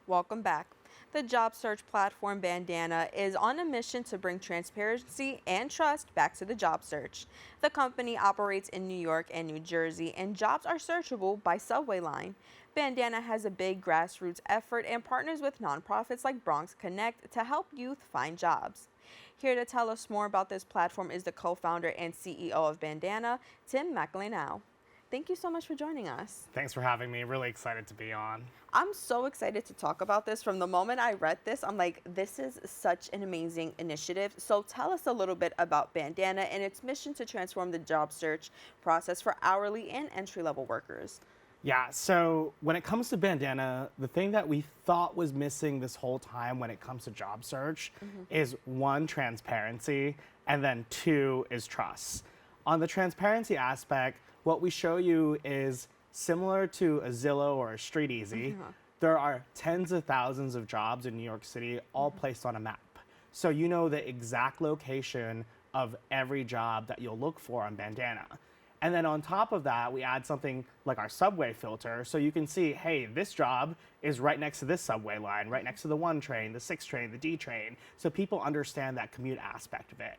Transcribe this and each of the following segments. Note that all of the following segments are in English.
Welcome back. The job search platform Bandana is on a mission to bring transparency and trust back to the job search. The company operates in New York and New Jersey, and jobs are searchable by subway line. Bandana has a big grassroots effort and partners with nonprofits like BronxNet to help youth find jobs. Here to tell us more about this platform is the co-founder and CEO of Bandana, Tim Makalinao. Thank you so much for joining us. Thanks for having me. Really excited to be on. I'm so excited to talk about this. From the moment I read this, I'm like, this is such an amazing initiative. So tell us a little bit about Bandana and its mission to transform the job search process for hourly and entry-level workers. Yeah, so when it comes to Bandana, the thing that we thought was missing this whole time when it comes to job search is one, transparency, and then two is trust. On the transparency aspect, what we show you is similar to a Zillow or a StreetEasy. There are tens of thousands of jobs in New York City, all placed on a map. So you know the exact location of every job that you'll look for on Bandana. And then on top of that, we add something like our subway filter. So you can see, hey, this job is right next to this subway line, right next to the 1 train, the 6 train, the D train. So people understand that commute aspect of it.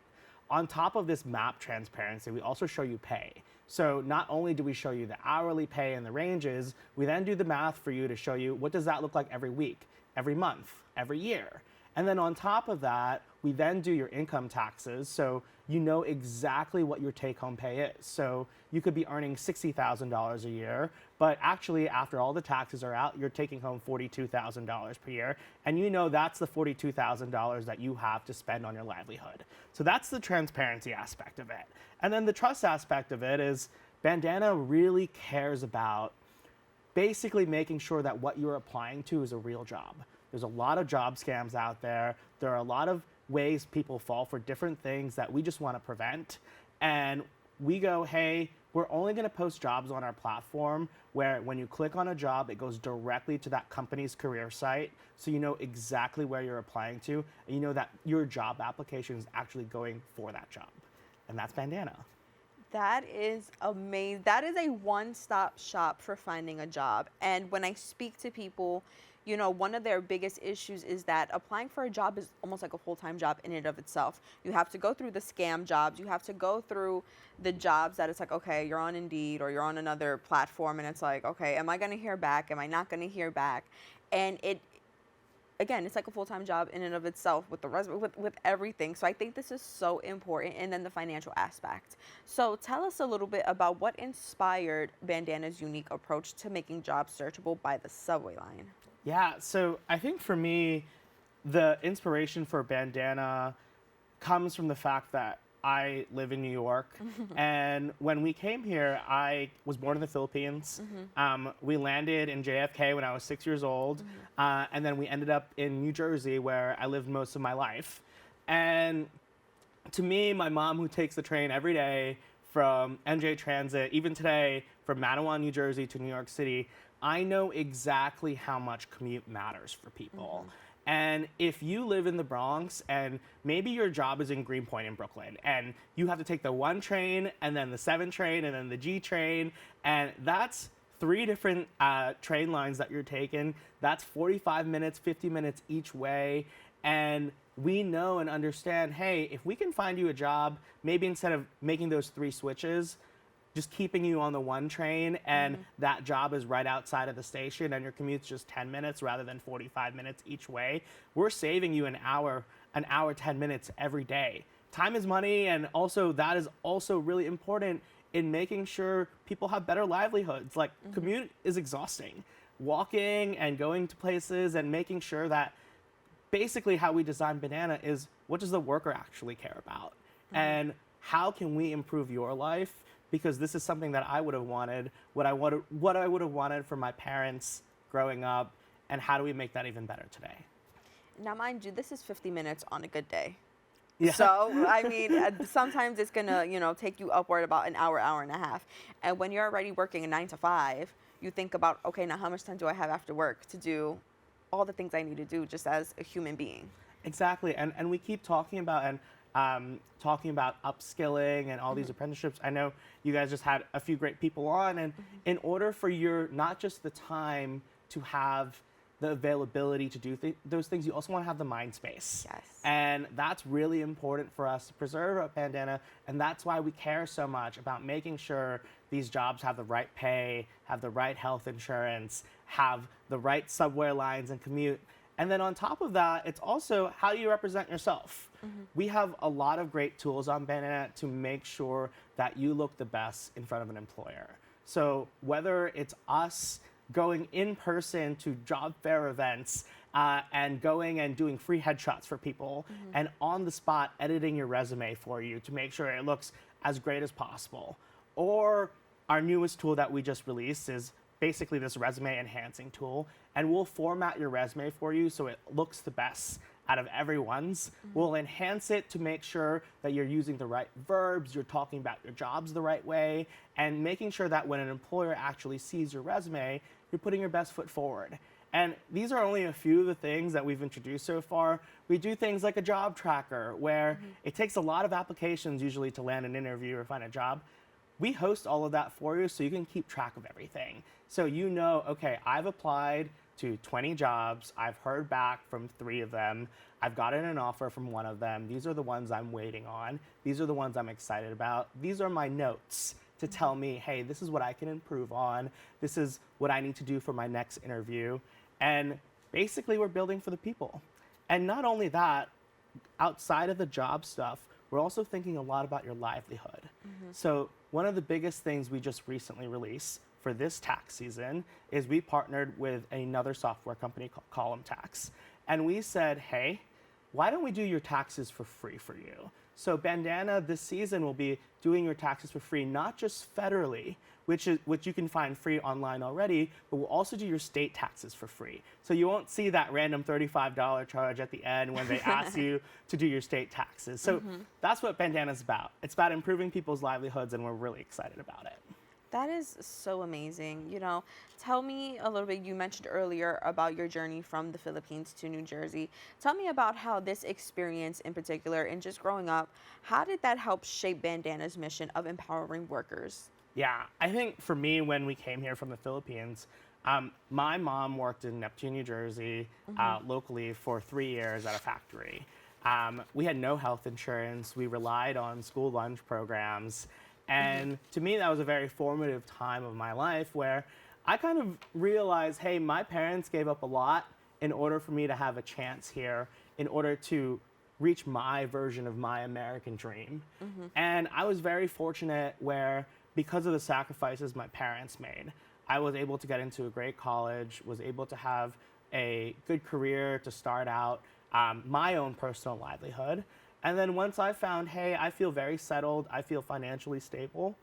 On top of this map transparency, we also show you pay. So not only do we show you the hourly pay and the ranges, we then do the math for you to show you what does that look like every week, every month, every year. And then on top of that, we then do your income taxes, so you know exactly what your take-home pay is. So you could be earning $60,000 a year, but actually after all the taxes are out, you're taking home $42,000 per year, and you know that's the $42,000 that you have to spend on your livelihood. So that's the transparency aspect of it. And then the trust aspect of it is Bandana really cares about basically making sure that what you're applying to is a real job. There's a lot of job scams out there. There are a lot of ways people fall for different things that we just want to prevent. And we go, hey, we're only going to post jobs on our platform where when you click on a job, it goes directly to that company's career site. So you know exactly where you're applying to, and you know that your job application is actually going for that job. And that's Bandana. That is amazing. That is a one-stop shop for finding a job. And when I speak to people, you know, one of their biggest issues is that applying for a job is almost like a full-time job in and of itself. You have to go through the scam jobs. You have to go through the jobs that it's like, okay, you're on Indeed or you're on another platform, and it's like, okay, am I going to hear back? Am I not going to hear back? And again, it's like a full-time job in and of itself with the resume, with everything. So I think this is so important. And then the financial aspect. So tell us a little bit about what inspired Bandana's unique approach to making jobs searchable by the subway line. Yeah, so I think for me, the inspiration for Bandana comes from the fact that I live in New York. And when we came here, I was born in the Philippines. We landed in JFK when I was 6 years old. And then we ended up in New Jersey, where I lived most of my life. And to me, my mom, who takes the train every day from NJ Transit, even today, from Matawan, New Jersey to New York City, I know exactly how much commute matters for people. And if you live in the Bronx and maybe your job is in Greenpoint in Brooklyn and you have to take the 1 train and then the 7 train and then the G train, and that's 3 different train lines that you're taking, that's 45 minutes, 50 minutes each way. And we know and understand, hey, if we can find you a job, maybe instead of making those 3 switches, just keeping you on the 1 train, and that job is right outside of the station and your commute's just 10 minutes rather than 45 minutes each way, we're saving you an hour, 10 minutes every day. Time is money, and also that is also really important in making sure people have better livelihoods. Like, commute is exhausting. Walking and going to places and making sure that basically how we design Bandana is, what does the worker actually care about? And how can we improve your life? Because this is something that I would have wanted, what I would have wanted for my parents growing up, and how do we make that even better today? Now, mind you, this is 50 minutes on a good day. Yeah. So, I mean, sometimes it's going to, you know, take you upward about an hour, hour and a half. And when you're already working a 9 to 5, you think about, okay, now how much time do I have after work to do all the things I need to do just as a human being? Exactly. And we keep talking about upskilling and all these apprenticeships. I know you guys just had a few great people on, and in order for your, not just the time to have the availability to do those things, you also want to have the mind space. Yes. And that's really important for us to preserve at Bandana. And that's why we care so much about making sure these jobs have the right pay, have the right health insurance, have the right subway lines and commute. And then on top of that, it's also how you represent yourself. We have a lot of great tools on Bandana to make sure that you look the best in front of an employer. So whether it's us going in person to job fair events and going and doing free headshots for people and on the spot editing your resume for you to make sure it looks as great as possible. Or our newest tool that we just released is basically this resume enhancing tool, and we'll format your resume for you so it looks the best out of everyone's. We'll enhance it to make sure that you're using the right verbs, you're talking about your jobs the right way, and making sure that when an employer actually sees your resume, you're putting your best foot forward. And these are only a few of the things that we've introduced so far. We do things like a job tracker, where it takes a lot of applications usually to land an interview or find a job. We host all of that for you so you can keep track of everything. So you know, okay, I've applied to 20 jobs, I've heard back from 3 of them, I've gotten an offer from 1 of them, these are the ones I'm waiting on, these are the ones I'm excited about, these are my notes to tell me, hey, this is what I can improve on, this is what I need to do for my next interview. And basically we're building for the people. And not only that, outside of the job stuff, we're also thinking a lot about your livelihood. So one of the biggest things we just recently released for this tax season is we partnered with another software company called Column Tax. And we said, hey, why don't we do your taxes for free for you? So Bandana this season will be doing your taxes for free, not just federally, which you can find free online already, but we'll also do your state taxes for free. So you won't see that random $35 charge at the end when they ask you to do your state taxes. So that's what Bandana's about. It's about improving people's livelihoods, and we're really excited about it. That is so amazing. You know, tell me a little bit, you mentioned earlier about your journey from the Philippines to New Jersey. Tell me about how this experience in particular and just growing up, how did that help shape Bandana's mission of empowering workers? Yeah, I think for me, when we came here from the Philippines, my mom worked in Neptune, New Jersey, locally for 3 years at a factory. We had no health insurance. We relied on school lunch programs. And to me, that was a very formative time of my life where I kind of realized, hey, my parents gave up a lot in order for me to have a chance here, in order to reach my version of my American dream. And I was very fortunate where, because of the sacrifices my parents made, I was able to get into a great college, was able to have a good career to start out, my own personal livelihood. And then once I found, hey, I feel very settled, I feel financially stable,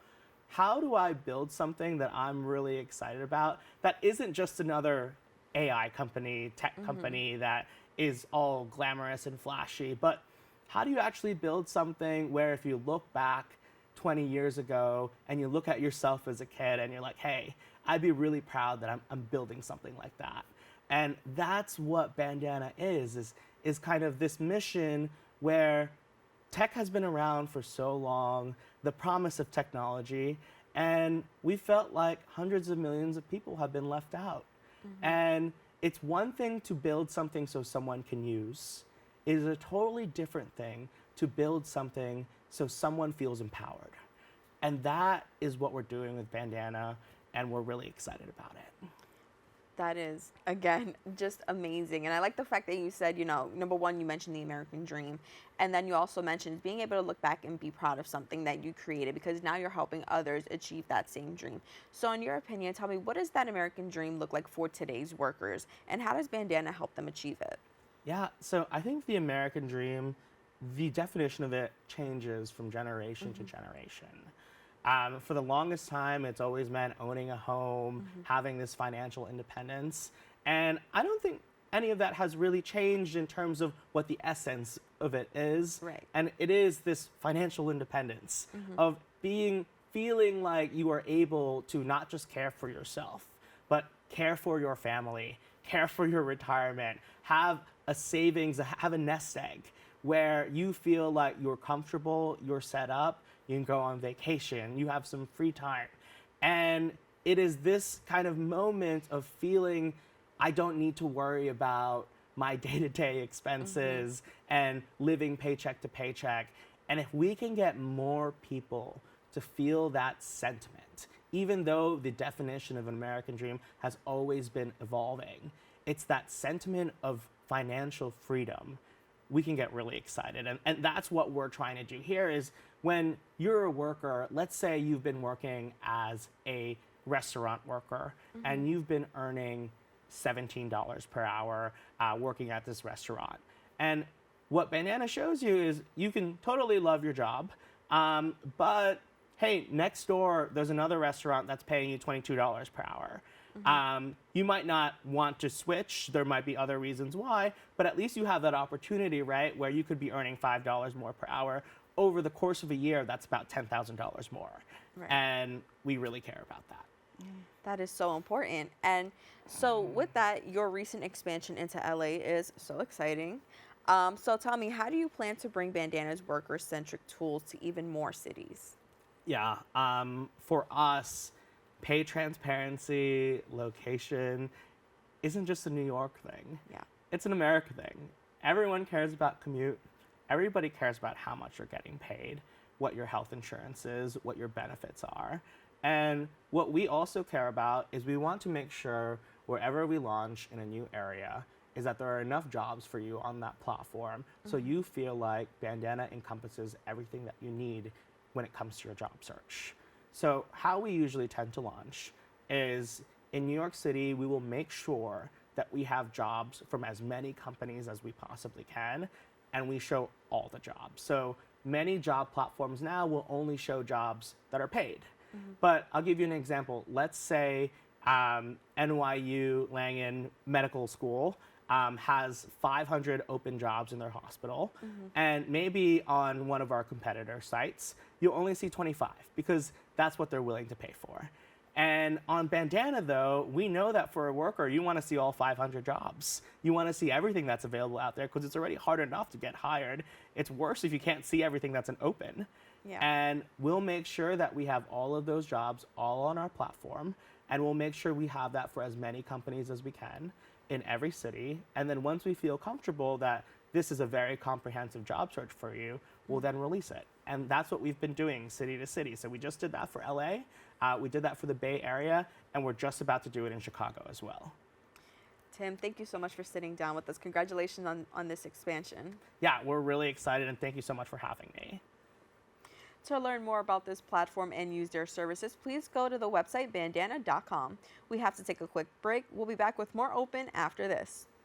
how do I build something that I'm really excited about that isn't just another AI company, tech company that is all glamorous and flashy, but how do you actually build something where if you look back 20 years ago and you look at yourself as a kid and you're like, hey, I'd be really proud that I'm building something like that. And that's what Bandana is kind of this mission where tech has been around for so long, the promise of technology, and we felt like hundreds of millions of people have been left out. And it's one thing to build something so someone can use. It is a totally different thing to build something so someone feels empowered. And that is what we're doing with Bandana, and we're really excited about it. That is, again, just amazing. And I like the fact that you said, you know, number one, you mentioned the American dream. And then you also mentioned being able to look back and be proud of something that you created, because now you're helping others achieve that same dream. So in your opinion, tell me, what does that American dream look like for today's workers? And how does Bandana help them achieve it? Yeah, so I think the American dream, the definition of it changes from generation to generation. For the longest time, it's always meant owning a home, having this financial independence. And I don't think any of that has really changed in terms of what the essence of it is. Right. And it is this financial independence of feeling like you are able to not just care for yourself, but care for your family, care for your retirement, have a savings, have a nest egg where you feel like you're comfortable, you're set up, you can go on vacation, you have some free time. And it is this kind of moment of feeling I don't need to worry about my day-to-day expenses and living paycheck to paycheck. And if we can get more people to feel that sentiment, even though the definition of an American dream has always been evolving, it's that sentiment of financial freedom, we can get really excited. And that's what we're trying to do here is when you're a worker, let's say you've been working as a restaurant worker and you've been earning $17 per hour working at this restaurant. And what Bandana shows you is you can totally love your job, but hey, next door, there's another restaurant that's paying you $22 per hour. You might not want to switch. There might be other reasons why, but at least you have that opportunity, right, where you could be earning $5 more per hour. Over the course of a year, that's about $10,000 more. Right. And we really care about that. That is so important. And so with that, your recent expansion into LA is so exciting. So tell me, how do you plan to bring Bandana's worker-centric tools to even more cities? Yeah, for us, pay transparency, location isn't just a New York thing. Yeah. It's an America thing. Everyone cares about commute. Everybody cares about how much you're getting paid, what your health insurance is, what your benefits are. And what we also care about is we want to make sure wherever we launch in a new area is that there are enough jobs for you on that platform so you feel like Bandana encompasses everything that you need when it comes to your job search. So how we usually tend to launch is in New York City, we will make sure that we have jobs from as many companies as we possibly can, and we show all the jobs. So many job platforms now will only show jobs that are paid. But I'll give you an example. Let's say NYU Langone Medical School has 500 open jobs in their hospital, and maybe on one of our competitor sites, you'll only see 25 because that's what they're willing to pay for. And on Bandana, though, we know that for a worker, you want to see all 500 jobs. You want to see everything that's available out there because it's already hard enough to get hired. It's worse if you can't see everything that's an open. Yeah. And we'll make sure that we have all of those jobs all on our platform, and we'll make sure we have that for as many companies as we can in every city. And then once we feel comfortable that this is a very comprehensive job search for you, we'll then release it. And that's what we've been doing city to city. So we just did that for LA, we did that for the Bay Area, and we're just about to do it in Chicago as well. Tim, thank you so much for sitting down with us. Congratulations on this expansion. Yeah, we're really excited, and thank you so much for having me. To learn more about this platform and use their services, please go to the website bandana.com. We have to take a quick break. We'll be back with more Open after this.